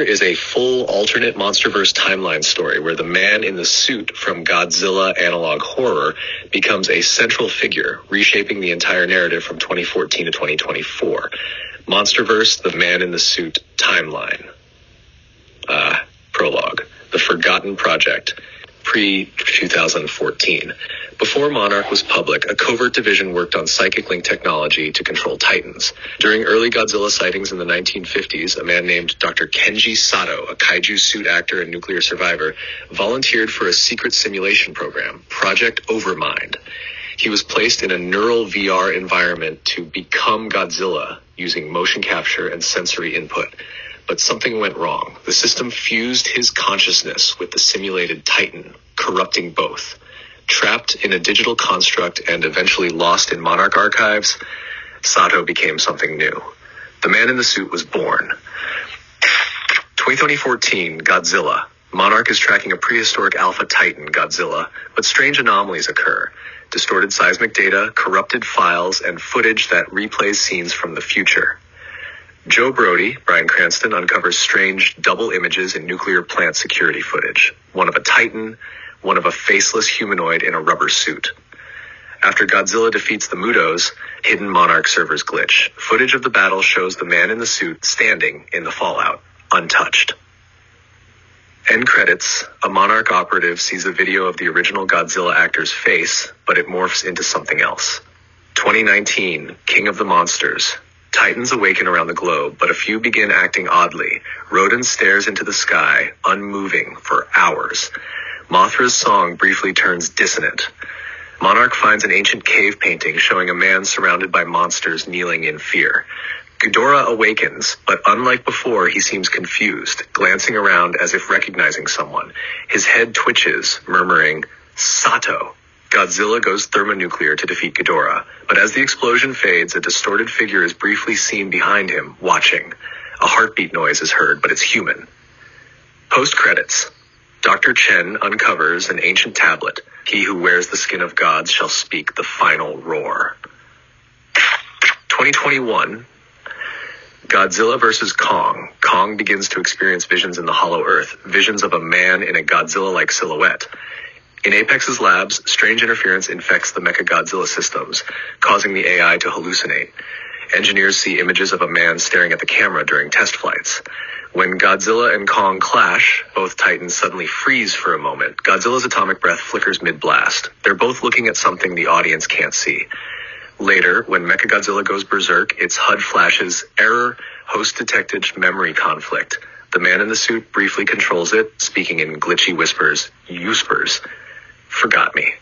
Is a full alternate monsterverse timeline story where the man in the suit from Godzilla analog horror becomes a central figure, reshaping the entire narrative from 2014 to 2024. Monsterverse, the man in the suit timeline. Prologue. The Forgotten Project. Pre-2014. Before Monarch was public, a covert division worked on psychic link technology to control Titans. During early Godzilla sightings in the 1950s, a man named Dr. Kenji Sato, a kaiju suit actor and nuclear survivor, volunteered for a secret simulation program, Project Overmind. He was placed in a neural VR environment to become Godzilla using motion capture and sensory input. But something went wrong. The system fused his consciousness with the simulated Titan, corrupting both. Trapped in a digital construct and eventually lost in Monarch archives, Sato became something new. The man in the suit was born. 2014, Godzilla. Monarch is tracking a prehistoric alpha Titan, Godzilla, but strange anomalies occur. Distorted seismic data, corrupted files, and footage that replays scenes from the future. Joe Brody, Bryan Cranston, uncovers strange double images in nuclear plant security footage. One of a Titan, one of a faceless humanoid in a rubber suit. After Godzilla defeats the Mutos, hidden Monarch servers glitch. Footage of the battle shows the man in the suit standing in the fallout, untouched. End credits. A Monarch operative sees a video of the original Godzilla actor's face, but it morphs into something else. 2019, King of the Monsters. Titans awaken around the globe, but a few begin acting oddly. Rodan stares into the sky, unmoving, for hours. Mothra's song briefly turns dissonant. Monarch finds an ancient cave painting showing a man surrounded by monsters kneeling in fear. Ghidorah awakens, but unlike before, he seems confused, glancing around as if recognizing someone. His head twitches, murmuring, "Sato." Godzilla goes thermonuclear to defeat Ghidorah, but as the explosion fades, a distorted figure is briefly seen behind him, watching. A heartbeat noise is heard, but it's human. Post-credits. Dr. Chen uncovers an ancient tablet. He who wears the skin of gods shall speak the final roar. 2021. Godzilla vs. Kong. Kong begins to experience visions in the Hollow Earth, visions of a man in a Godzilla-like silhouette. In Apex's labs, strange interference infects the Mechagodzilla systems, causing the AI to hallucinate. Engineers see images of a man staring at the camera during test flights. When Godzilla and Kong clash, both Titans suddenly freeze for a moment. Godzilla's atomic breath flickers mid-blast. They're both looking at something the audience can't see. Later, when Mechagodzilla goes berserk, its HUD flashes, "Error, host-detected memory conflict." The man in the suit briefly controls it, speaking in glitchy whispers, "Uspers. Forgot me."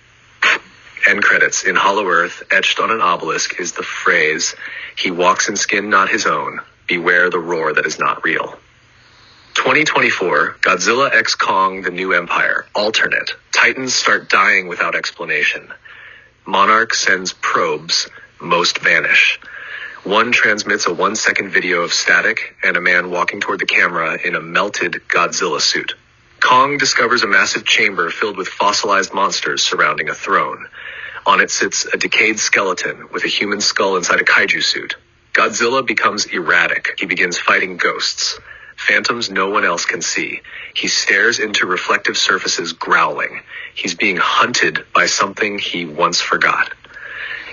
End credits. In Hollow Earth, etched on an obelisk, is the phrase, "He walks in skin not his own. Beware the roar that is not real." 2024, Godzilla x Kong, The New Empire. Alternate. Titans start dying without explanation. Monarch sends probes. Most vanish. One transmits a 1-second video of static and a man walking toward the camera in a melted Godzilla suit. Kong discovers a massive chamber filled with fossilized monsters surrounding a throne. On it sits a decayed skeleton with a human skull inside a kaiju suit. Godzilla becomes erratic. He begins fighting ghosts. Phantoms no one else can see. He stares into reflective surfaces, growling. He's being hunted by something he once forgot.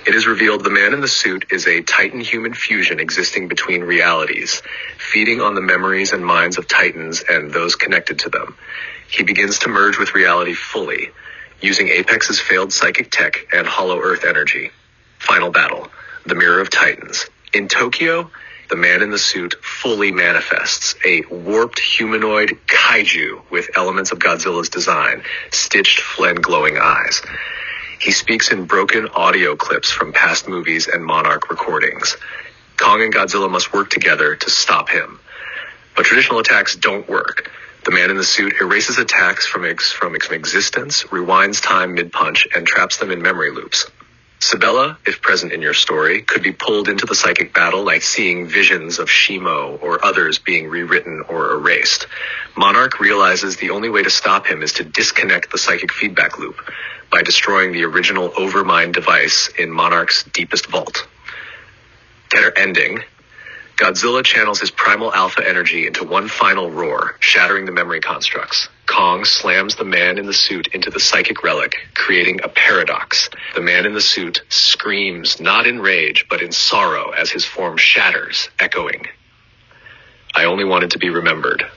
It is revealed the man in the suit is a Titan-human fusion existing between realities, feeding on the memories and minds of Titans and those connected to them. He begins to merge with reality fully, using Apex's failed psychic tech and Hollow Earth energy. Final battle, the Mirror of Titans. In Tokyo, the man in the suit fully manifests, a warped humanoid kaiju with elements of Godzilla's design, stitched and glowing eyes. He speaks in broken audio clips from past movies and Monarch recordings. Kong and Godzilla must work together to stop him. But traditional attacks don't work. The man in the suit erases attacks from existence, rewinds time mid-punch, and traps them in memory loops. Sibella, if present in your story, could be pulled into the psychic battle like seeing visions of Shimo or others being rewritten or erased. Monarch realizes the only way to stop him is to disconnect the psychic feedback loop by destroying the original Overmind device in Monarch's deepest vault. Ending. Godzilla channels his primal alpha energy into one final roar, shattering the memory constructs. Kong slams the man in the suit into the psychic relic, creating a paradox. The man in the suit screams not in rage, but in sorrow as his form shatters, echoing, "I only wanted to be remembered.